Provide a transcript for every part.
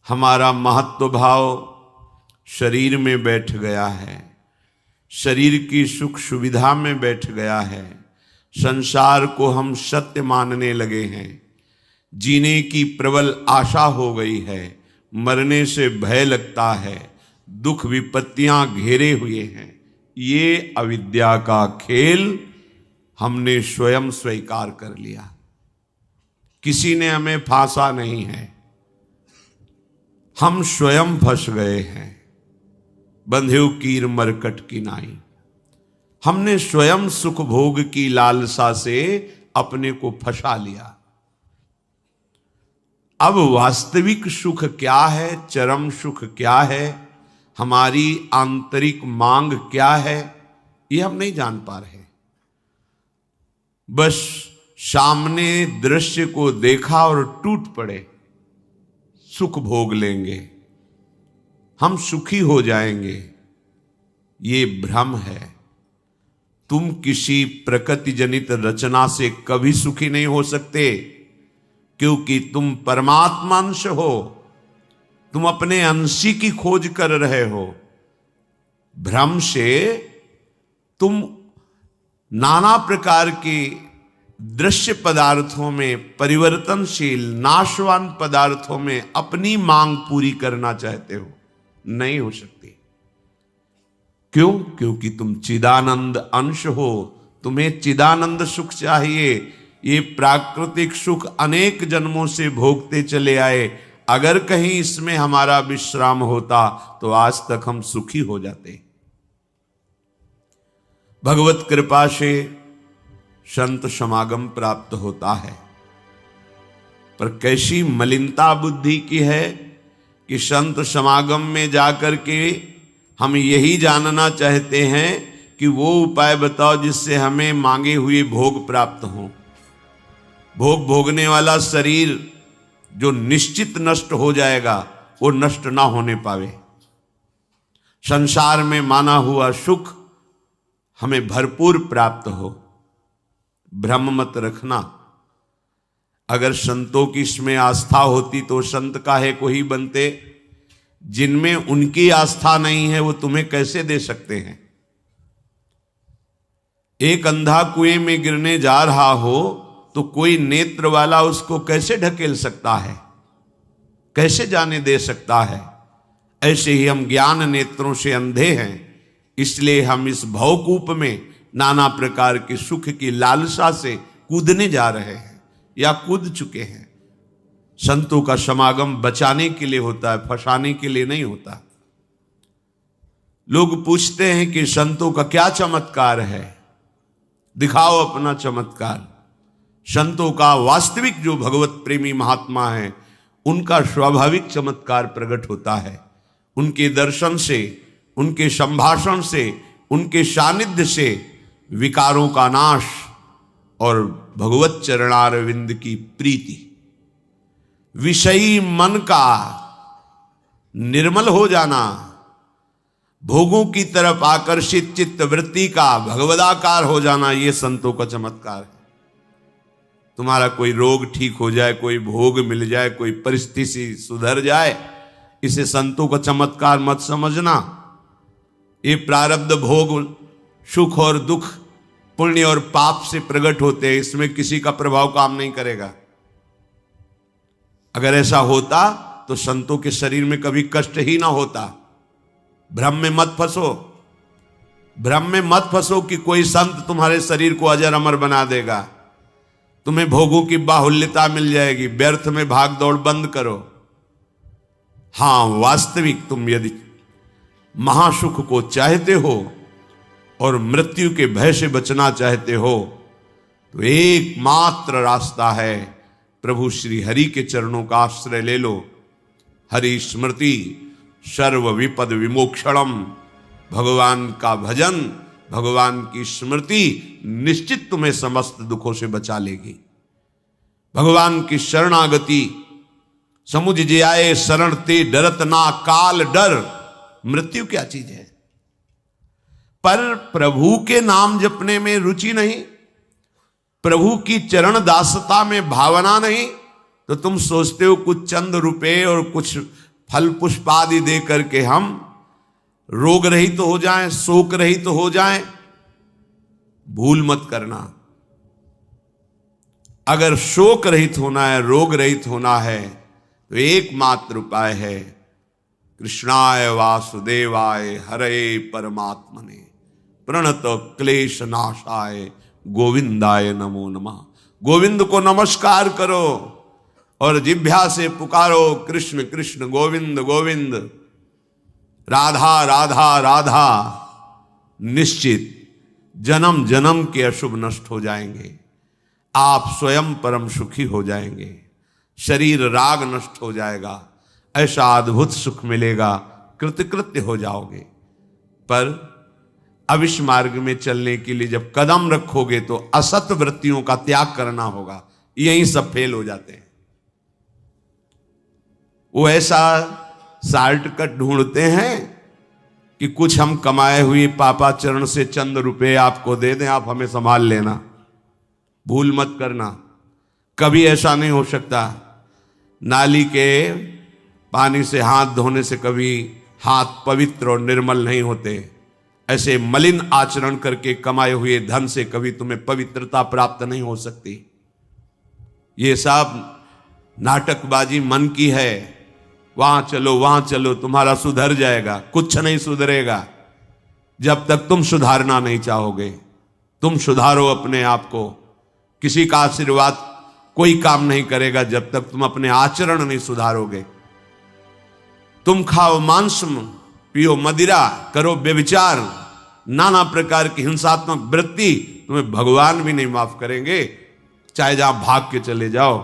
हमारा महत्व भाव शरीर में बैठ गया है, शरीर की सुख सुविधा में बैठ गया है। संसार को हम सत्य मानने लगे हैं, जीने की प्रबल आशा हो गई है, मरने से भय लगता है, दुख विपत्तियां घेरे हुए हैं। ये अविद्या का खेल हमने स्वयं स्वीकार कर लिया, किसी ने हमें फांसा नहीं है, हम स्वयं फंस गए हैं। बंधेउ कीर मरकट की नाई, हमने स्वयं सुख भोग की लालसा से अपने को फंसा लिया। अब वास्तविक सुख क्या है, चरम सुख क्या है, हमारी आंतरिक मांग क्या है, ये हम नहीं जान पा रहे। बस सामने दृश्य को देखा और टूट पड़े, सुख भोग लेंगे, हम सुखी हो जाएंगे। ये भ्रम है। तुम किसी प्रकृति जनित रचना से कभी सुखी नहीं हो सकते, क्योंकि तुम परमात्मा अंश हो, तुम अपने अंशी की खोज कर रहे हो। भ्रम से तुम नाना प्रकार के दृश्य पदार्थों में, परिवर्तनशील नाशवान पदार्थों में अपनी मांग पूरी करना चाहते हो, नहीं हो सकती। क्यों? क्योंकि तुम चिदानंद अंश हो, तुम्हें चिदानंद सुख चाहिए। ये प्राकृतिक सुख अनेक जन्मों से भोगते चले आए, अगर कहीं इसमें हमारा विश्राम होता तो आज तक हम सुखी हो जाते। भगवत कृपा से संत समागम प्राप्त होता है, पर कैसी मलिनता बुद्धि की है कि संत समागम में जाकर के हम यही जानना चाहते हैं कि वो उपाय बताओ जिससे हमें मांगे हुए भोग प्राप्त हों। भोग भोगने वाला शरीर जो निश्चित नष्ट हो जाएगा, वो नष्ट ना होने पावे। संसार में माना हुआ सुख हमें भरपूर प्राप्त हो। भ्रम मत रखना। अगर संतों की इसमें आस्था होती तो संत काहे को ही बनते। जिनमें उनकी आस्था नहीं है वो तुम्हें कैसे दे सकते हैं। एक अंधा कुएं में गिरने जा रहा हो तो कोई नेत्र वाला उसको कैसे ढकेल सकता है, कैसे जाने दे सकता है। ऐसे ही हम ज्ञान नेत्रों से अंधे हैं, इसलिए हम इस भवकूप में नाना प्रकार के सुख की लालसा से कूदने जा रहे हैं या कूद चुके हैं। संतों का समागम बचाने के लिए होता है, फंसाने के लिए नहीं होता। लोग पूछते हैं कि संतों का क्या चमत्कार है, दिखाओ अपना चमत्कार। संतों का वास्तविक जो भगवत प्रेमी महात्मा है, उनका स्वाभाविक चमत्कार प्रकट होता है। उनके दर्शन से, उनके संभाषण से, उनके सानिध्य से विकारों का नाश और भगवत चरणारविंद की प्रीति, विषयी मन का निर्मल हो जाना, भोगों की तरफ आकर्षित चित्त वृत्ति का भगवदाकार हो जाना, ये संतों का चमत्कार है। तुम्हारा कोई रोग ठीक हो जाए, कोई भोग मिल जाए, कोई परिस्थिति सुधर जाए, इसे संतों का चमत्कार मत समझना। ये प्रारब्ध भोग सुख और दुख, पुण्य और पाप से प्रकट होते हैं, इसमें किसी का प्रभाव काम नहीं करेगा। अगर ऐसा होता तो संतों के शरीर में कभी कष्ट ही ना होता। भ्रम में मत फंसो, भ्रम में मत फंसो कि कोई संत तुम्हारे शरीर को अजर अमर बना देगा, तुम्हें भोगों की बाहुल्यता मिल जाएगी। व्यर्थ में भाग दौड़ बंद करो। हां, वास्तविक तुम यदि महासुख को चाहते हो और मृत्यु के भय से बचना चाहते हो तो एकमात्र रास्ता है, प्रभु श्री हरि के चरणों का आश्रय ले लो। हरि स्मृति सर्व विपद विमोक्षणम। भगवान का भजन, भगवान की स्मृति निश्चित तुम्हें समस्त दुखों से बचा लेगी। भगवान की शरणागति, समुझ जे आए शरण ते डरत ना काल डर। मृत्यु क्या चीज है? पर प्रभु के नाम जपने में रुचि नहीं, प्रभु की चरण दासता में भावना नहीं, तो तुम सोचते हो कुछ चंद रुपए और कुछ फल पुष्प आदि दे करके हम रोग रहित हो जाएं, शोक रहित हो जाएं, भूल मत करना। अगर शोक रहित होना है, रोग रहित होना है, तो एकमात्र उपाय है कृष्णाय वासुदेवाय हरे परमात्मने प्रणत क्लेश नाशाय गोविंदाय नमो नमः। गोविंद को नमस्कार करो और जिह्वा से पुकारो कृष्ण कृष्ण गोविंद गोविंद, राधा राधा राधा। निश्चित जन्म जन्म के अशुभ नष्ट हो जाएंगे, आप स्वयं परम सुखी हो जाएंगे, शरीर राग नष्ट हो जाएगा, ऐसा अद्भुत सुख मिलेगा, कृतकृत्य हो जाओगे। पर अब इस मार्ग में चलने के लिए जब कदम रखोगे तो असत वृत्तियों का त्याग करना होगा। यहीं सब फेल हो जाते हैं। वो ऐसा शॉर्टकट ढूंढते हैं कि कुछ हम कमाए हुए पापाचरण से चंद रुपए आपको दे दें, आप हमें संभाल लेना। भूल मत करना, कभी ऐसा नहीं हो सकता। नाली के पानी से हाथ धोने से कभी हाथ पवित्र और निर्मल नहीं होते। ऐसे मलिन आचरण करके कमाए हुए धन से कभी तुम्हें पवित्रता प्राप्त नहीं हो सकती। ये सब नाटकबाजी मन की है। वहां चलो तुम्हारा सुधर जाएगा, कुछ नहीं सुधरेगा जब तक तुम सुधारना नहीं चाहोगे। तुम सुधारो अपने आप को। किसी का आशीर्वाद कोई काम नहीं करेगा जब तक तुम अपने आचरण नहीं सुधारोगे। तुम खाओ मांस, पियो मदिरा, करो व्यभिचार, नाना प्रकार की हिंसात्मक वृत्ति, तुम्हें भगवान भी नहीं माफ करेंगे, चाहे जहां भाग के चले जाओ।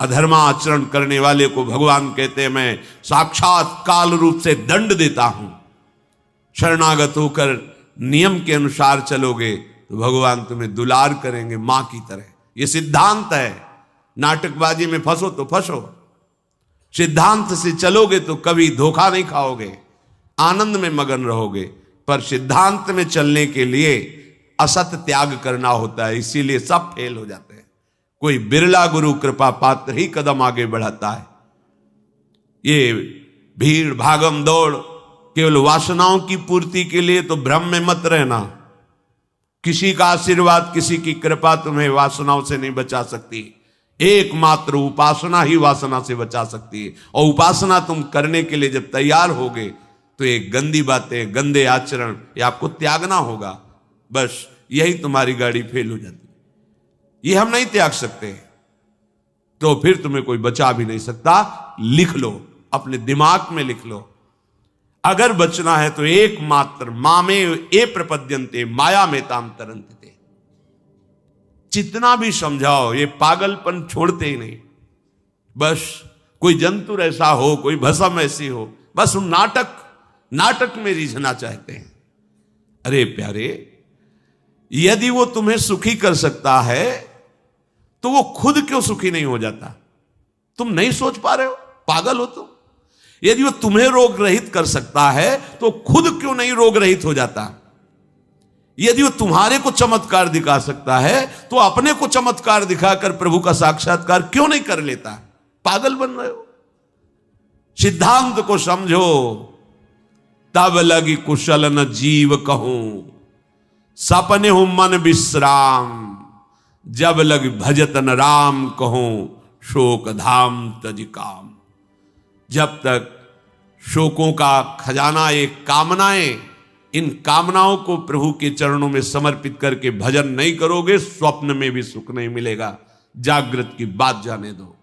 अधर्मा आचरण करने वाले को भगवान कहते हैं मैं साक्षात काल रूप से दंड देता हूं। शरणागत होकर नियम के अनुसार चलोगे तो भगवान तुम्हें दुलार करेंगे मां की तरह। यह सिद्धांत है। नाटकबाजी में फंसो तो फंसो, सिद्धांत से चलोगे तो कभी धोखा नहीं खाओगे, आनंद में मगन रहोगे। पर सिद्धांत में चलने के लिए असत त्याग करना होता है, इसीलिए सब फेल हो जाते हैं। कोई बिरला गुरु कृपा पात्र ही कदम आगे बढ़ाता है। ये भीड़ भागम दौड़ केवल वासनाओं की पूर्ति के लिए तो भ्रम में मत रहना। किसी का आशीर्वाद, किसी की कृपा तुम्हें वासनाओं से नहीं बचा सकती। एकमात्र उपासना ही वासना से बचा सकती है। और उपासना तुम करने के लिए जब तैयार होगे तो ये गंदी बातें, गंदे आचरण ये आपको त्यागना होगा। बस यही तुम्हारी गाड़ी फेल हो जाती है। ये हम नहीं त्याग सकते तो फिर तुम्हें कोई बचा भी नहीं सकता। लिख लो, अपने दिमाग में लिख लो। अगर बचना है तो एकमात्र मामे ए प्रपद्यन्ते माया में ताम तरन्ते। जितना भी समझाओ ये पागलपन छोड़ते ही नहीं। बस कोई जंतु ऐसा हो, कोई भस्म ऐसी हो, बस हम नाटक में रिझना चाहते हैं। अरे प्यारे, यदि वो तुम्हें सुखी कर सकता है तो वो खुद क्यों सुखी नहीं हो जाता? तुम नहीं सोच पा रहे हो? पागल हो तुम? यदि वो तुम्हें रोग रहित कर सकता है तो खुद क्यों नहीं रोग रहित हो जाता? यदि वो तुम्हारे को चमत्कार दिखा सकता है तो अपने को चमत्कार दिखाकर प्रभु का साक्षात्कार क्यों नहीं कर लेता? पागल बन रहे हो। सिद्धांत को समझो। तब लगी कुशल न जीव कहूं, सपने हो मन विश्राम, जब लग भजत न राम कहूं, शोक धाम तज काम। जब तक शोकों का खजाना एक कामनाएं, इन कामनाओं को प्रभु के चरणों में समर्पित करके भजन नहीं करोगे, स्वप्न में भी सुख नहीं मिलेगा। जागृत की बात जाने दो।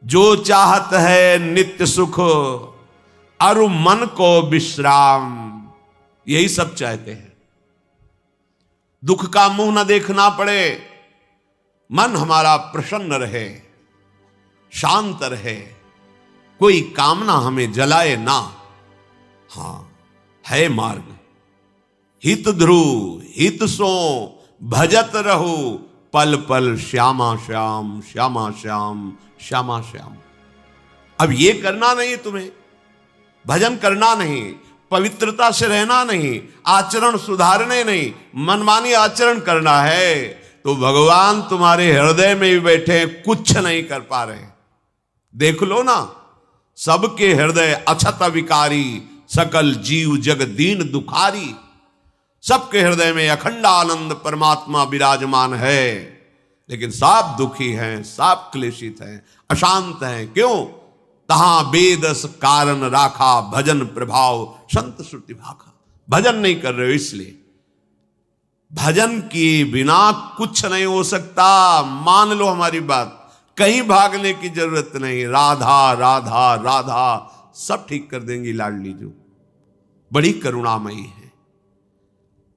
जो चाहत है नित्य सुख, अरु मन को विश्राम, यही सब चाहते हैं। दुख का मुंह न देखना पड़े, मन हमारा प्रसन्न रहे, शांत रहे, कोई कामना हमें जलाए ना। हां, है मार्ग। हित ध्रुव हित सो भजत रहो, पल पल श्यामा श्याम श्यामा श्याम श्यामा श्याम। अब ये करना नहीं तुम्हें, भजन करना नहीं, पवित्रता से रहना नहीं, आचरण सुधारने नहीं, मनमानी आचरण करना है तो भगवान तुम्हारे हृदय में भी बैठे, कुछ नहीं कर पा रहे। देख लो ना, सबके हृदय अछत विकारी, सकल जीव जग दीन दुखारी। सबके हृदय में अखंड आनंद परमात्मा विराजमान है, लेकिन सब दुखी हैं, सब क्लेशित हैं, अशांत हैं। क्यों? तहां बेदस कारण राखा, भजन प्रभाव संत श्रुति भाखा। भजन नहीं कर रहे हो इसलिए। भजन किए बिना कुछ नहीं हो सकता। मान लो हमारी बात, कहीं भागने की जरूरत नहीं। राधा राधा राधा सब ठीक कर देंगी लाडली जो, बड़ी करुणामयी है।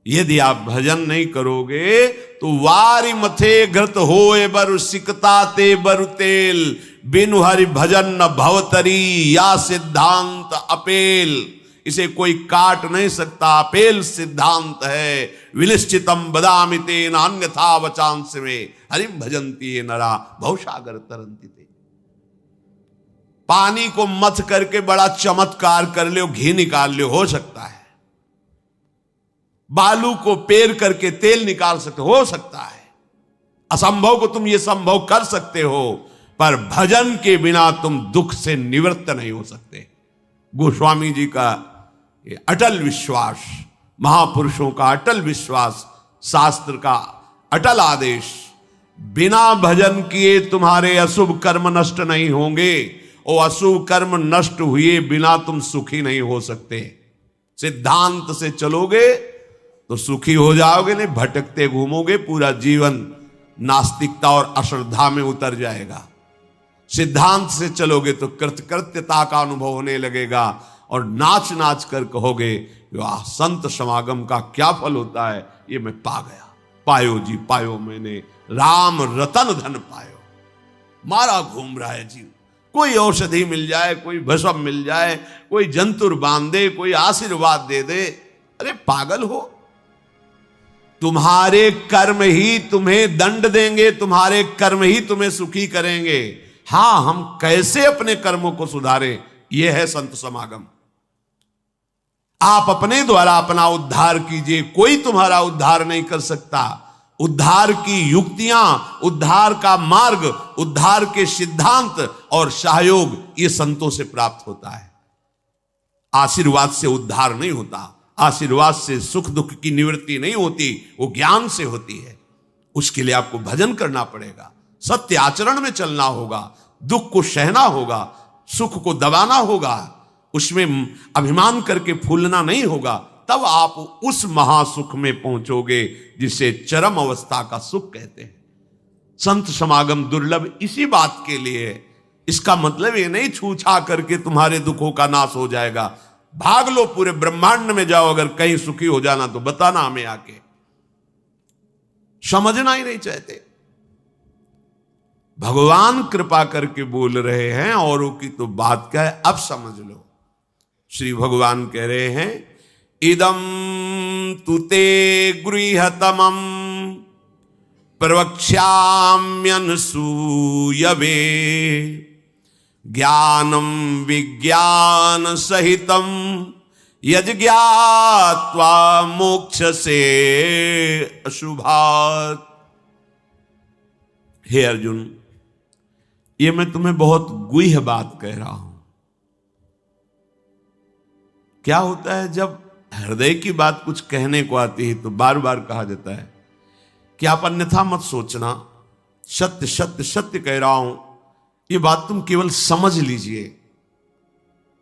यदि आप भजन नहीं करोगे तो वारी मथे घृत होए बरु सिकता ते बरु तेल, बिनु हरि भजन न भवतरी, या सिद्धांत अपेल। इसे कोई काट नहीं सकता, अपेल सिद्धांत है। विनिश्चितम बदामि तेन अन्यथा वचांस में, हरिम भजन्ति ये नरा भवसागर तरन्ति ते। पानी को मथ करके बड़ा चमत्कार कर लो, घी निकाल लो, हो सकता है। बालू को पेर करके तेल निकाल सकते हो सकता है। असंभव को तुम ये संभव कर सकते हो, पर भजन के बिना तुम दुख से निवृत्त नहीं हो सकते। गोस्वामी जी का ये अटल विश्वास, महापुरुषों का अटल विश्वास, शास्त्र का अटल आदेश, बिना भजन किए तुम्हारे अशुभ कर्म नष्ट नहीं होंगे, और अशुभ कर्म नष्ट हुए बिना तुम सुखी नहीं हो सकते। सिद्धांत से चलोगे तो सुखी हो जाओगे, नहीं भटकते घूमोगे, पूरा जीवन नास्तिकता और अश्रद्धा में उतर जाएगा। सिद्धांत से चलोगे तो कृतकृत्यता का अनुभव होने लगेगा, और नाच नाच कर कहोगे वाह, संत समागम का क्या फल होता है, ये मैं पा गया। पायो जी पायो मैंने, राम रतन धन पायो। मारा घूम रहा है जीव, कोई औषधि मिल जाए, कोई भस्म मिल जाए, कोई जंतुर बांध दे, कोई आशीर्वाद दे दे। अरे पागल हो, तुम्हारे कर्म ही तुम्हें दंड देंगे, तुम्हारे कर्म ही तुम्हें सुखी करेंगे। हां, हम कैसे अपने कर्मों को सुधारें, यह है संत समागम। आप अपने द्वारा अपना उद्धार कीजिए, कोई तुम्हारा उद्धार नहीं कर सकता। उद्धार की युक्तियां, उद्धार का मार्ग, उद्धार के सिद्धांत और सहयोग ये संतों से प्राप्त होता है। आशीर्वाद से उद्धार नहीं होता, आशीर्वाद से सुख दुख की निवृत्ति नहीं होती, वो ज्ञान से होती है। उसके लिए आपको भजन करना पड़ेगा, सत्य आचरण में चलना होगा, दुख को सहना होगा, सुख को दबाना होगा, उसमें अभिमान करके फूलना नहीं होगा। तब आप उस महासुख में पहुंचोगे जिसे चरम अवस्था का सुख कहते हैं। संत समागम दुर्लभ इसी बात के लिए है। इसका मतलब ये नहीं छूछा करके तुम्हारे दुखों का नाश हो जाएगा। भाग लो, पूरे ब्रह्मांड में जाओ, अगर कहीं सुखी हो जाना तो बताना हमें आके। समझना ही नहीं चाहते। भगवान कृपा करके बोल रहे हैं, औरों की तो बात क्या है, अब समझ लो। श्री भगवान कह रहे हैं, इदम तुते गृहतमं प्रवक्ष्याम्यनसूयवे, ज्ञानम विज्ञान सहितम यज्ञात्वा मोक्ष से अशुभात्। हे अर्जुन, ये मैं तुम्हें बहुत गुह्य बात कह रहा हूं। क्या होता है जब हृदय की बात कुछ कहने को आती है तो बार बार कहा जाता है कि आप अन्यथा मत सोचना, सत्य सत्य सत्य कह रहा हूं, ये बात तुम केवल समझ लीजिए।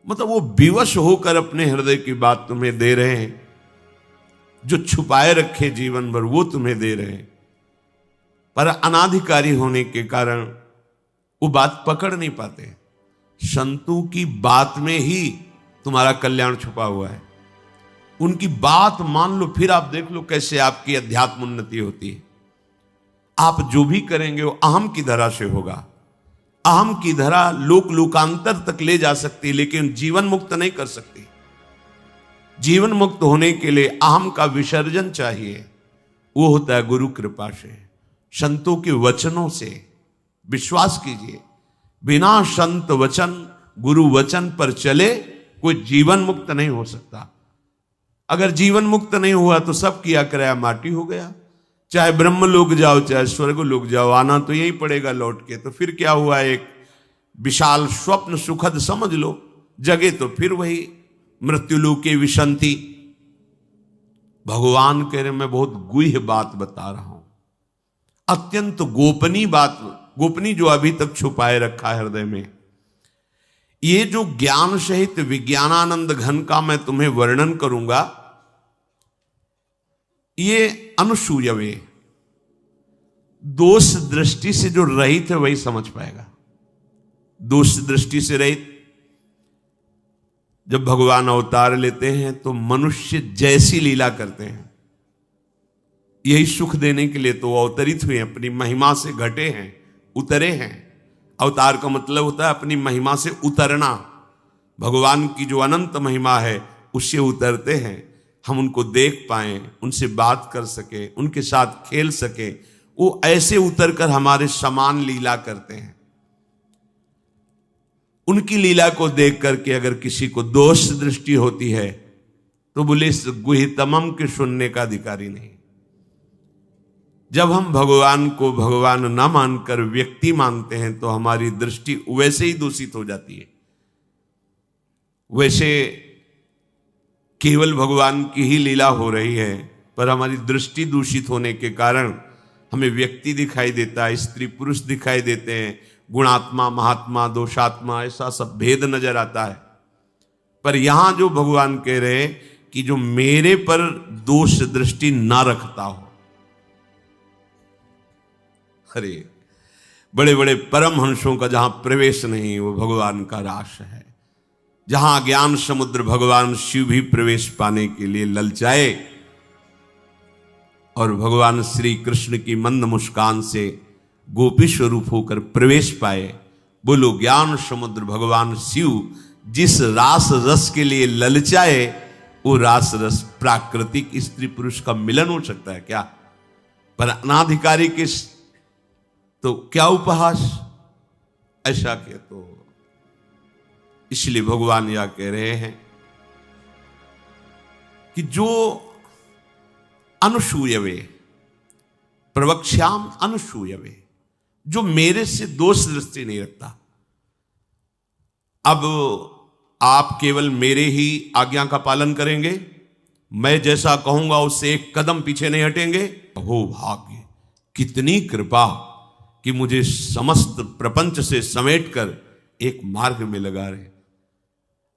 मतलब वो विवश होकर अपने हृदय की बात तुम्हें दे रहे हैं, जो छुपाए रखे जीवन भर वो तुम्हें दे रहे हैं, पर अनाधिकारी होने के कारण वो बात पकड़ नहीं पाते। संतों की बात में ही तुम्हारा कल्याण छुपा हुआ है। उनकी बात मान लो, फिर आप देख लो कैसे आपकी अध्यात्म उन्नति होती है। आप जो भी करेंगे वो अहम की धरा से होगा। अहम की धरा लोक लोकांतर तक ले जा सकती, लेकिन जीवन मुक्त नहीं कर सकती। जीवन मुक्त होने के लिए अहम का विसर्जन चाहिए। वो होता है गुरु कृपा से, संतों के वचनों से। विश्वास कीजिए, बिना संत वचन, गुरु वचन पर चले कोई जीवन मुक्त नहीं हो सकता। अगर जीवन मुक्त नहीं हुआ तो सब किया कराया माटी हो गया। चाहे ब्रह्म लोक जाओ, चाहे स्वर्ग लोक जाओ, आना तो यही पड़ेगा लौट के। तो फिर क्या हुआ, एक विशाल स्वप्न सुखद समझ लो, जगे तो फिर वही मृत्युलोके विशंति। भगवान कह रहे मैं बहुत गुह्य बात बता रहा हूं, अत्यंत गोपनीय बात, गोपनीय जो अभी तक छुपाए रखा है हृदय में। ये जो ज्ञान सहित विज्ञानानंद घन का मैं तुम्हें वर्णन करूंगा, ये अनुसूयवे, दोष दृष्टि से जो रहित है वही समझ पाएगा। दोष दृष्टि से रहित, जब भगवान अवतार लेते हैं तो मनुष्य जैसी लीला करते हैं, यही सुख देने के लिए तो अवतरित हुए, अपनी महिमा से घटे हैं, उतरे हैं। अवतार का मतलब होता है अपनी महिमा से उतरना। भगवान की जो अनंत महिमा है उससे उतरते हैं, हम उनको देख पाएं, उनसे बात कर सके, उनके साथ खेल सके, वो ऐसे उतरकर हमारे समान लीला करते हैं। उनकी लीला को देख करके अगर किसी को दोष दृष्टि होती है तो बोले इस गुह्यतमम के सुनने का अधिकारी नहीं। जब हम भगवान को भगवान न मानकर व्यक्ति मानते हैं तो हमारी दृष्टि वैसे ही दूषित हो जाती है। वैसे केवल भगवान की ही लीला हो रही है, पर हमारी दृष्टि दूषित होने के कारण हमें व्यक्ति दिखाई देता है, स्त्री पुरुष दिखाई देते हैं, गुणात्मा महात्मा दोषात्मा ऐसा सब भेद नजर आता है। पर यहां जो भगवान कह रहे कि जो मेरे पर दोष दृष्टि ना रखता हो, अरे बड़े बड़े परमहंसों का जहां प्रवेश नहीं वो भगवान का रास है। जहां ज्ञान समुद्र भगवान शिव भी प्रवेश पाने के लिए ललचाए और भगवान श्री कृष्ण की मंद मुस्कान से गोपी स्वरूप होकर प्रवेश पाए। बोलो ज्ञान समुद्र भगवान शिव जिस रास रस के लिए ललचाए, वो रास रस प्राकृतिक स्त्री पुरुष का मिलन हो सकता है क्या? पर अनाधिकारी के तो क्या उपहास, ऐसा के तो इसलिए भगवान यह कह रहे हैं कि जो अनुसूयवे प्रवक्ष्याम अनुसूयवे, जो मेरे से दोष दृष्टि नहीं रखता। अब आप केवल मेरे ही आज्ञा का पालन करेंगे, मैं जैसा कहूंगा उससे एक कदम पीछे नहीं हटेंगे। हो भाग्य, कितनी कृपा कि मुझे समस्त प्रपंच से समेटकर एक मार्ग में लगा रहे।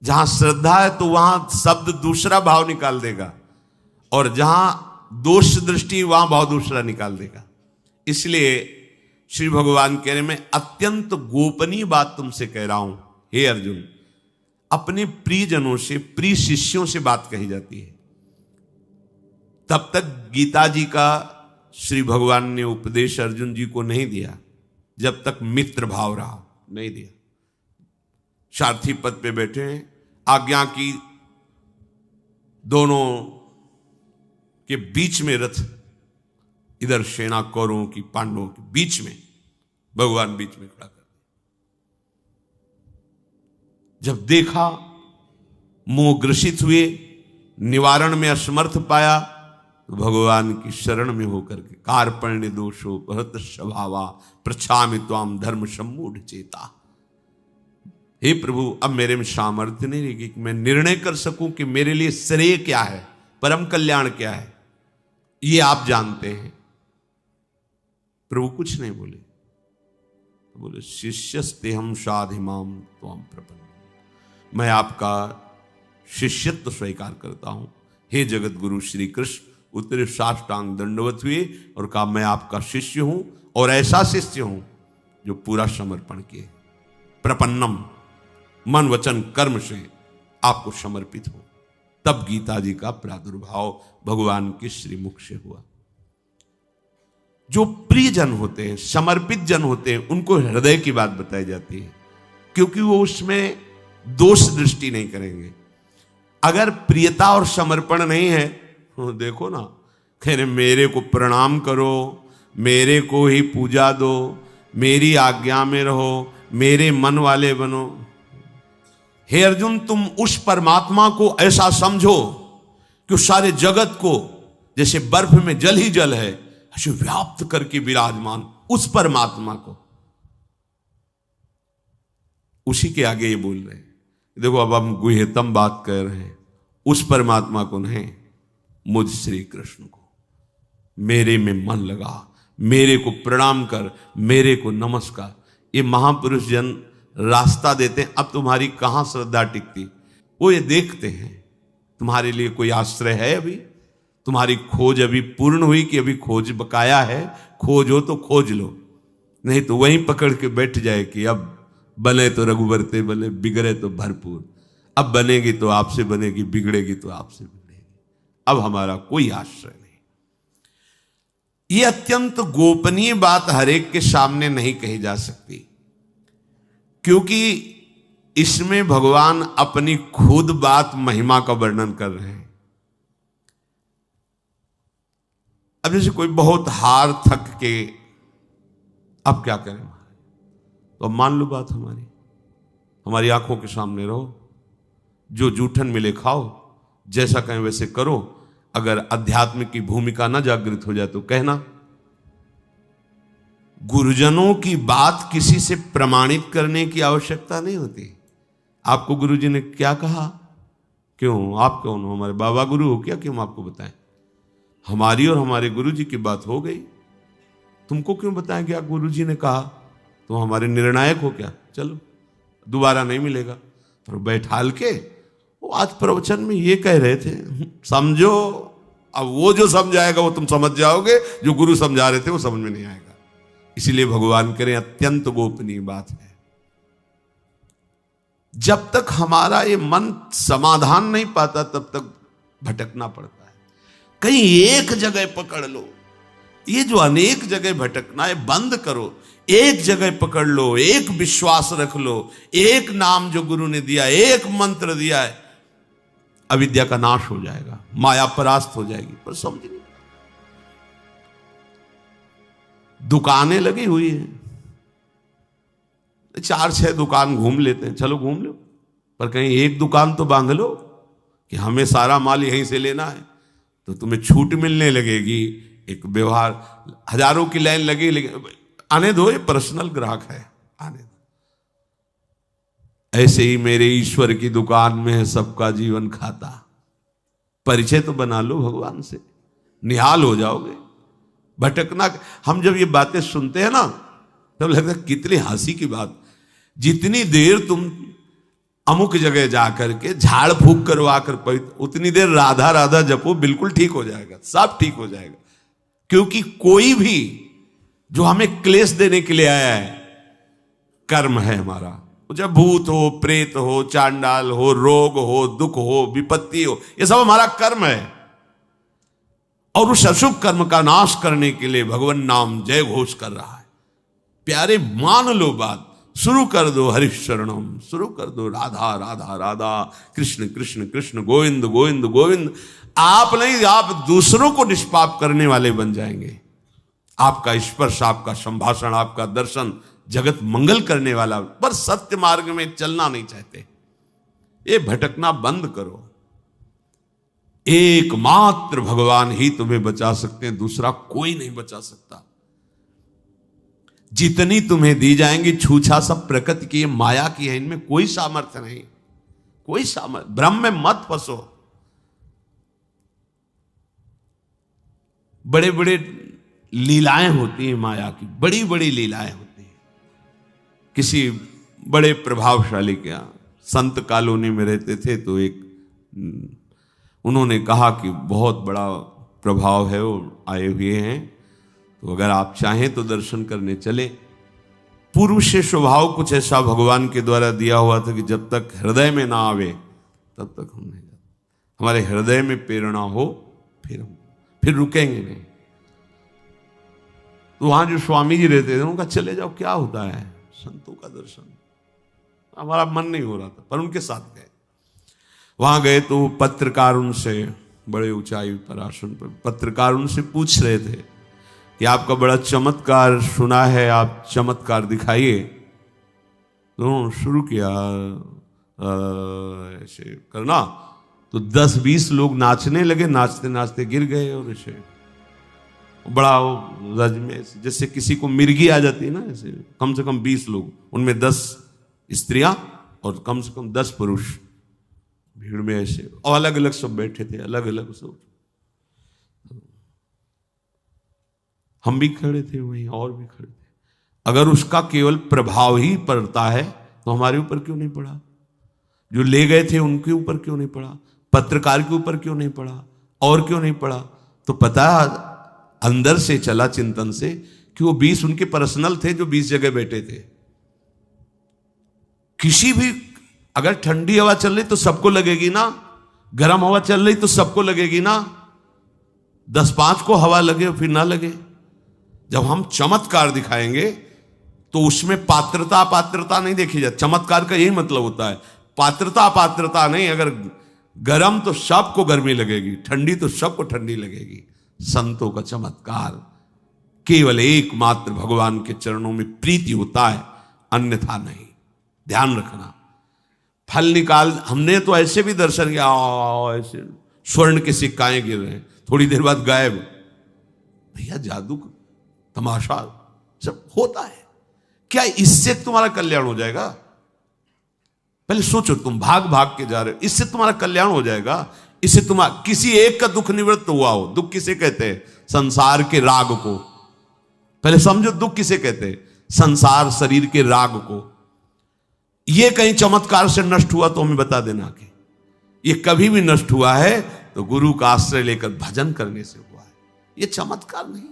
जहां श्रद्धा है तो वहां शब्द दूसरा भाव निकाल देगा, और जहां दोष दृष्टि वहां भाव दूसरा निकाल देगा। इसलिए श्री भगवान कह रहे मैं अत्यंत गोपनीय बात तुमसे कह रहा हूं हे अर्जुन। अपने प्रियजनों से, प्रिय शिष्यों से बात कही जाती है। तब तक गीता जी का श्री भगवान ने उपदेश अर्जुन जी को नहीं दिया जब तक मित्र भाव रहा, नहीं दिया। सारथी पद पे बैठे हैं, आज्ञा की दोनों के बीच में रथ, इधर सेना कौरवों की पांडवों के बीच में, भगवान बीच में खड़ा कर। जब देखा मोह ग्रसित हुए, निवारण में असमर्थ पाया, तो भगवान की शरण में होकर के कार्पण्य दोषो बहत स्वभावा प्रछामि त्वाम धर्म सम्मूढ़ चेता। हे प्रभु, अब मेरे में सामर्थ्य नहीं रहेगी कि मैं निर्णय कर सकूं कि मेरे लिए श्रेय क्या है, परम कल्याण क्या है, ये आप जानते हैं। प्रभु कुछ नहीं बोले, तो बोले शिष्यस्ते हम साधिमाम त्वाम प्रपन्न, मैं आपका शिष्यत्व स्वीकार करता हूं। हे जगत गुरु श्री कृष्ण उतरे साष्टांग दंडवत हुए और कहा मैं आपका शिष्य हूं, और ऐसा शिष्य हूं जो पूरा समर्पण किए, प्रपन्नम, मन वचन कर्म से आपको समर्पित हो। तब गीता जी का प्रादुर्भाव भगवान के श्रीमुख से हुआ। जो प्रिय जन होते हैं, समर्पित जन होते हैं, उनको हृदय की बात बताई जाती है, क्योंकि वो उसमें दोष दृष्टि नहीं करेंगे। अगर प्रियता और समर्पण नहीं है, देखो ना, कह रहे मेरे को प्रणाम करो, मेरे को ही पूजा दो, मेरी आज्ञा में रहो, मेरे मन वाले बनो। हे अर्जुन, तुम उस परमात्मा को ऐसा समझो कि उस सारे जगत को जैसे बर्फ में जल ही जल है ऐसे व्याप्त करके विराजमान उस परमात्मा को। उसी के आगे ये बोल रहे हैं। देखो अब हम गुह्यतम बात कर रहे हैं, उस परमात्मा को नहीं, मुझ श्री कृष्ण को। मेरे में मन लगा, मेरे को प्रणाम कर, मेरे को नमस्कार। ये महापुरुष जन रास्ता देते हैं। अब तुम्हारी कहां श्रद्धा टिकती, वो ये देखते हैं तुम्हारे लिए कोई आश्रय है, अभी तुम्हारी खोज अभी पूर्ण हुई कि अभी खोज बकाया है। खोज हो तो खोज लो, नहीं तो वहीं पकड़ के बैठ जाए कि अब बने तो रघुबर ते बने, बिगड़े तो भरपूर। अब बनेगी तो आपसे बनेगी, बिगड़ेगी तो आपसे बिगड़ेगी। अब हमारा कोई आश्रय नहीं। ये अत्यंत गोपनीय बात हर एक के सामने नहीं कही जा सकती, क्योंकि इसमें भगवान अपनी खुद बात महिमा का वर्णन कर रहे हैं। अब जैसे कोई बहुत हार थक के अब क्या करें, तो अब मान लो बात हमारी आंखों के सामने रहो, जो जूठन मिले खाओ, जैसा कहें वैसे करो। अगर अध्यात्म की भूमिका न जागृत हो जाए तो कहना। गुरुजनों की बात किसी से प्रमाणित करने की आवश्यकता नहीं होती। आपको गुरुजी ने क्या कहा, क्यों, आप कौन हो, हमारे बाबा गुरु हो क्या कि हम आपको बताएं? हमारी और हमारे गुरुजी की बात हो गई, तुमको क्यों बताएं क्या गुरुजी ने कहा? तुम हमारे निर्णायक हो क्या? चलो दोबारा नहीं मिलेगा। पर बैठाल के वो आज प्रवचन में ये कह रहे थे, समझो। अब वो जो समझाएगा वो तुम समझ जाओगे, जो गुरु समझा रहे थे वो समझ में नहीं आएगा। इसीलिए भगवान करें अत्यंत गोपनीय बात है। जब तक हमारा ये मन समाधान नहीं पाता तब तक भटकना पड़ता है। कहीं एक जगह पकड़ लो, ये जो अनेक जगह भटकना है बंद करो। एक जगह पकड़ लो, एक विश्वास रख लो, एक नाम जो गुरु ने दिया, एक मंत्र दिया है, अविद्या का नाश हो जाएगा, माया परास्त हो जाएगी। पर समझ नहीं, दुकानें लगी हुई हैं, 4-6 दुकान घूम लेते हैं, चलो घूम लो, पर कहीं एक दुकान तो बांध लो कि हमें सारा माल यहीं से लेना है, तो तुम्हें छूट मिलने लगेगी। एक व्यवहार, हजारों की लाइन लगी, लेकिन आने दो, ये पर्सनल ग्राहक है, आने दो। ऐसे ही मेरे ईश्वर की दुकान में है सबका जीवन खाता। परिचय तो बना लो भगवान से, निहाल हो जाओगे। भटकना, हम जब ये बातें सुनते हैं ना तब लगता है कितनी हंसी की बात। जितनी देर तुम अमुक जगह जाकर के झाड़ फूक करवा कर उतनी देर राधा राधा जपो, बिल्कुल ठीक हो जाएगा, सब ठीक हो जाएगा। क्योंकि कोई भी जो हमें क्लेश देने के लिए आया है, कर्म है हमारा। जब भूत हो, प्रेत हो, चांडाल हो, रोग हो, दुख हो, विपत्ति हो, ये सब हमारा कर्म है। और उस अशुभ कर्म का नाश करने के लिए भगवान नाम जय घोष कर रहा है। प्यारे मान लो बात, शुरू कर दो हरिशरणम, शुरू कर दो राधा राधा राधा, कृष्ण कृष्ण कृष्ण, गोविंद गोविंद गोविंद। आप नहीं, आप दूसरों को निष्पाप करने वाले बन जाएंगे। आपका स्पर्श, आपका संभाषण, आपका दर्शन जगत मंगल करने वाला। पर सत्य मार्ग में चलना नहीं चाहते, ये भटकना बंद करो। एकमात्र भगवान ही तुम्हें बचा सकते हैं, दूसरा कोई नहीं बचा सकता। जितनी तुम्हें दी जाएंगी छूछा सब प्रकृति की, माया की है, इनमें कोई सामर्थ्य नहीं, कोई सामर्थ्य। ब्रह्म में मत फंसो। बड़े बड़े लीलाएं होती हैं माया की, बड़ी बड़ी लीलाएं होती हैं। किसी बड़े प्रभावशाली के यहाँ संत कॉलोनी में रहते थे, तो एक उन्होंने कहा कि बहुत बड़ा प्रभाव है, वो आए हुए हैं, तो अगर आप चाहें तो दर्शन करने चले। पूर्व से स्वभाव कुछ ऐसा भगवान के द्वारा दिया हुआ था कि जब तक हृदय में ना आवे तब तक हम नहीं जाते। हमारे हृदय में प्रेरणा हो फिर रुकेंगे नहीं। तो वहां जो स्वामी जी रहते थे उनका चले जाओ, क्या होता है, संतों का दर्शन। हमारा मन नहीं हो रहा था, पर उनके साथ गए। वहां गए तो पत्रकार उनसे, बड़े ऊंचाई पर आसन पर पत्रकार उनसे पूछ रहे थे कि आपका बड़ा चमत्कार सुना है, आप चमत्कार दिखाइए। तो शुरू किया ऐसे करना, तो 10-20 लोग नाचने लगे, नाचते नाचते गिर गए। और ऐसे बड़ा रज में जैसे किसी को मिर्गी आ जाती है ना, ऐसे कम से कम 20 लोग, उनमें 10 स्त्रियां और कम से कम 10 पुरुष भीड़ में ऐसे, और अलग अलग सब बैठे थे, अलग अलग सब। हम भी खड़े थे वहीं, और भी खड़े थे। अगर उसका केवल प्रभाव ही पड़ता है तो हमारे ऊपर क्यों नहीं पड़ा? जो ले गए थे उनके ऊपर क्यों नहीं पड़ा? पत्रकार के ऊपर क्यों नहीं पड़ा? और क्यों नहीं पड़ा? तो पता अंदर से चला चिंतन से कि वो 20 उनके पर्सनल थे जो 20 जगह बैठे थे। किसी भी, अगर ठंडी हवा चल रही तो सबको लगेगी ना, गर्म हवा चल रही तो सबको लगेगी ना। 10-5 को हवा लगे फिर ना लगे। जब हम चमत्कार दिखाएंगे तो उसमें पात्रता अपात्रता नहीं देखी जाती। चमत्कार का यही मतलब होता है, पात्रता अपात्रता नहीं। अगर गर्म तो सबको गर्मी लगेगी, ठंडी तो सबको ठंडी लगेगी। संतों का चमत्कार केवल एकमात्र भगवान के चरणों में प्रीति होता है, अन्यथा नहीं। ध्यान रखना। फल निकाल, हमने तो ऐसे भी दर्शन किया, ऐसे स्वर्ण के सिक्काएं गिर रहे हैं, थोड़ी देर बाद गायब। भैया जादू तमाशा सब होता है क्या? इससे तुम्हारा कल्याण हो जाएगा? पहले सोचो, तुम भाग भाग के जा रहे हो, इससे तुम्हारा कल्याण हो जाएगा? इससे तुम्हारा किसी एक का दुख निवृत्त हुआ हो। दुख किसे कहते हैं? संसार के राग को। पहले समझो, दुख किसे कहते हैं? संसार शरीर के राग को। ये कहीं चमत्कार से नष्ट हुआ तो हमें बता देना कि ये कभी भी नष्ट हुआ है तो गुरु का आश्रय लेकर भजन करने से हुआ है। ये चमत्कार नहीं है।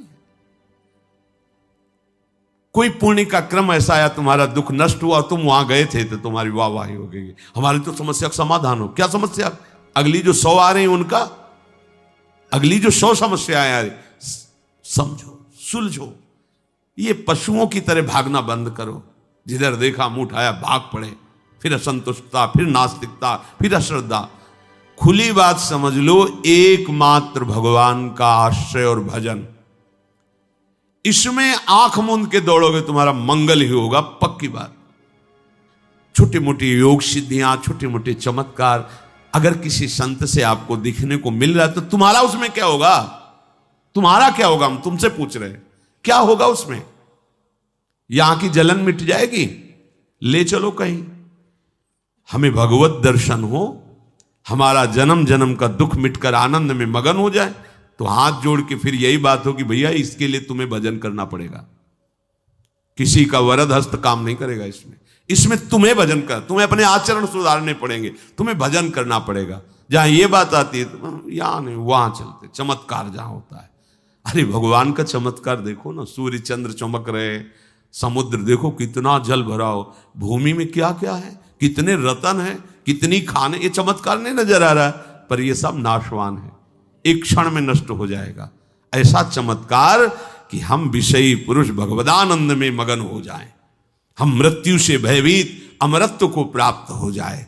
कोई पुण्य का क्रम ऐसा आया, तुम्हारा दुख नष्ट हुआ, तुम वहां गए थे तो तुम्हारी वाहवाही हो गई। हमारी तो समस्या का समाधान हो। क्या समस्या? अगली जो 100 आ रही उनका, अगली जो 100 समस्याएं आ रही, समझो, सुलझो। ये पशुओं की तरह भागना बंद करो। जिधर देखा मुंह उठाया भाग पड़े, फिर असंतुष्टता, फिर नास्तिकता, फिर अश्रद्धा। खुली बात समझ लो, एकमात्र भगवान का आश्रय और भजन, इसमें आंख मूंद के दौड़ोगे तुम्हारा मंगल ही होगा, पक्की बात। छोटी मोटी योग सिद्धियां, छोटे मोटे चमत्कार अगर किसी संत से आपको दिखने को मिल रहा है तो तुम्हारा उसमें क्या होगा? तुम्हारा क्या होगा? हम तुमसे पूछ रहे हैं, क्या होगा उसमें? यहां की जलन मिट जाएगी? ले चलो कहीं। हमें भगवत दर्शन हो, हमारा जन्म जन्म का दुख मिटकर आनंद में मगन हो जाए, तो हाथ जोड़ के फिर यही बात हो कि भैया इसके लिए तुम्हें भजन करना पड़ेगा। किसी का वरद हस्त काम नहीं करेगा इसमें। इसमें तुम्हें भजन कर, तुम्हें अपने आचरण सुधारने पड़ेंगे, तुम्हें भजन करना पड़ेगा। जहां ये बात आती है तो यहां नहीं, वहां चलते। चमत्कार जहां होता है, अरे भगवान का चमत्कार देखो ना, सूर्य चंद्र चमक रहे, समुद्र देखो कितना जल भरा हो, भूमि में क्या क्या है, कितने रतन है, कितनी खाने। ये चमत्कार नहीं नजर आ रहा है, पर ये सब नाशवान है, एक क्षण में नष्ट हो जाएगा। ऐसा चमत्कार कि हम विषयी पुरुष भगवदानंद में मगन हो जाएं, हम मृत्यु से भयभीत अमरत्व को प्राप्त हो जाए,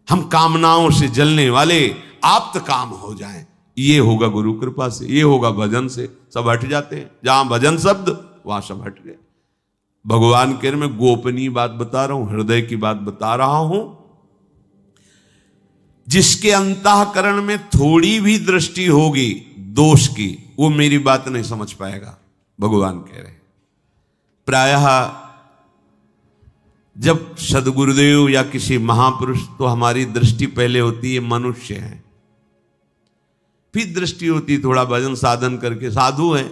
हम कामनाओं से जलने वाले आप्त काम हो जाएं। ये होगा गुरु कृपा से, ये होगा भजन से। सब हट जाते हैं, जहां भजन शब्द वहां सब हट गए। भगवान के मैं गोपनीय बात बता रहा हूं, हृदय की बात बता रहा हूं। जिसके अंतःकरण में थोड़ी भी दृष्टि होगी दोष की, वो मेरी बात नहीं समझ पाएगा। भगवान कह रहे हैं, प्रायः जब सदगुरुदेव या किसी महापुरुष, तो हमारी दृष्टि पहले होती है मनुष्य है, फिर दृष्टि होती थोड़ा भजन साधन करके साधु है,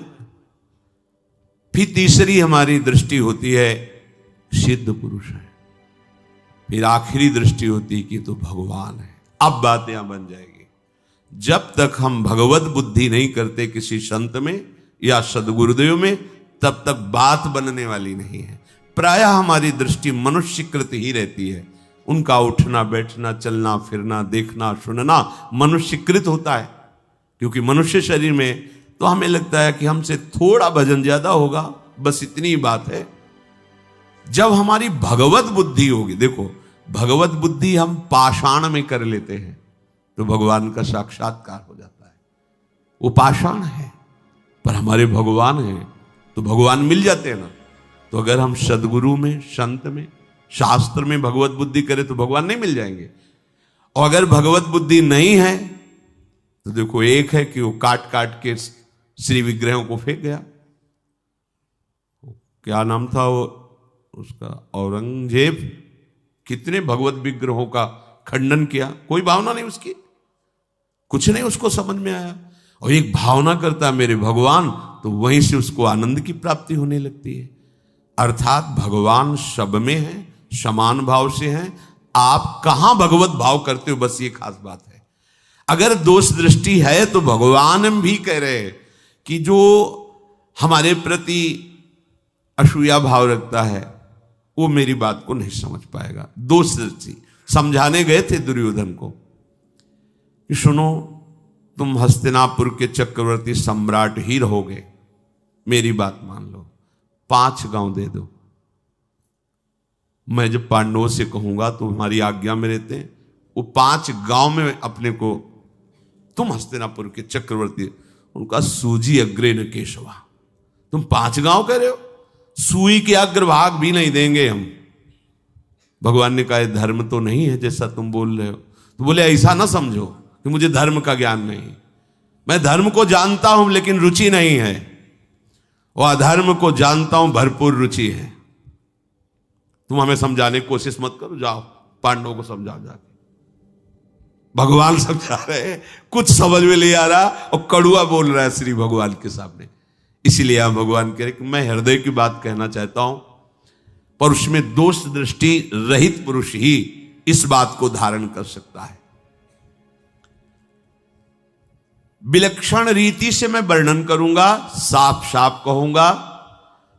फिर तीसरी हमारी दृष्टि होती है सिद्ध पुरुष है, फिर आखिरी दृष्टि होती कि तो भगवान है। अब बात यहां बन जाएगी। जब तक हम भगवत बुद्धि नहीं करते किसी संत में या सदगुरुदेव में, तब तक बात बनने वाली नहीं है। प्रायः हमारी दृष्टि मनुष्यकृत ही रहती है। उनका उठना बैठना, चलना फिरना, देखना सुनना मनुष्यकृत होता है, क्योंकि मनुष्य शरीर में तो हमें लगता है कि हमसे थोड़ा भजन ज्यादा होगा, बस इतनी ही बात है। जब हमारी भगवत बुद्धि होगी, देखो भगवत बुद्धि हम पाषाण में कर लेते हैं तो भगवान का साक्षात्कार हो जाता है। वो पाषाण है पर हमारे भगवान हैं तो भगवान मिल जाते हैं ना। तो अगर हम सदगुरु में, संत में, शास्त्र में भगवत बुद्धि करें तो भगवान नहीं मिल जाएंगे। और अगर भगवत बुद्धि नहीं है तो देखो, एक है कि वो काट काट के श्री विग्रहों को फेंक गया। क्या नाम था वो उसका? औरंगजेब। कितने भगवत विग्रहों का खंडन किया, कोई भावना नहीं उसकी, कुछ नहीं उसको समझ में आया। और एक भावना करता है मेरे भगवान, तो वहीं से उसको आनंद की प्राप्ति होने लगती है। अर्थात भगवान सब में है, समान भाव से हैं। आप कहां भगवत भाव करते हो, बस ये खास बात है। अगर दोष दृष्टि है तो भगवान भी कह रहे हैं कि जो हमारे प्रति असूया भाव रखता है वो मेरी बात को नहीं समझ पाएगा। दोष दृष्टि समझाने गए थे दुर्योधन को कि सुनो, तुम हस्तिनापुर के चक्रवर्ती सम्राट ही रहोगे, मेरी बात मान लो, 5 गांव दे दो। मैं जब पांडवों से कहूंगा तो हमारी आज्ञा में रहते हैं, वो 5 गांव में अपने को, तुम हस्तिनापुर के चक्रवर्ती, उनका सूजी अग्रे न केशवा, तुम 5 गांव कह रहे हो, सुई के अग्रभाग भी नहीं देंगे हम। भगवान ने कहा धर्म तो नहीं है जैसा तुम बोल रहे हो। तो बोले ऐसा ना समझो कि मुझे धर्म का ज्ञान नहीं, मैं धर्म को जानता हूं लेकिन रुचि नहीं है, और अधर्म को जानता हूं भरपूर रुचि है। तुम हमें समझाने की कोशिश मत करो, जाओ पांडवों को समझाओ जाके। भगवान समझा रहे हैं, कुछ समझ में नहीं आ रहा और कड़ुआ बोल रहा है श्री भगवान के सामने। इसीलिए हम भगवान कह रहे कि मैं हृदय की बात कहना चाहता हूं, पर उसमें दोष दृष्टि रहित पुरुष ही इस बात को धारण कर सकता है। विलक्षण रीति से मैं वर्णन करूंगा, साफ साफ कहूंगा,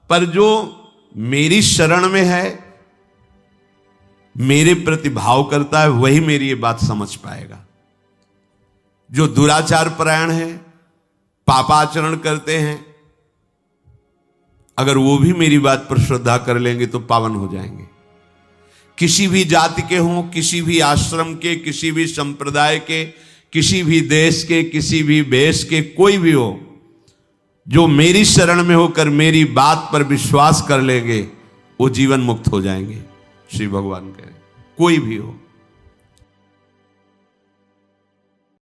पर जो मेरी शरण में है, मेरे प्रति भाव करता है, वही मेरी ये बात समझ पाएगा। जो दुराचार परायण है, पापाचरण करते हैं, अगर वो भी मेरी बात पर श्रद्धा कर लेंगे तो पावन हो जाएंगे। किसी भी जाति के हों, किसी भी आश्रम के, किसी भी संप्रदाय के, किसी भी देश के, किसी भी वेश के, कोई भी हो, जो मेरी शरण में होकर मेरी बात पर विश्वास कर लेंगे वो जीवन मुक्त हो जाएंगे। श्री भगवान कह रहे कोई भी हो।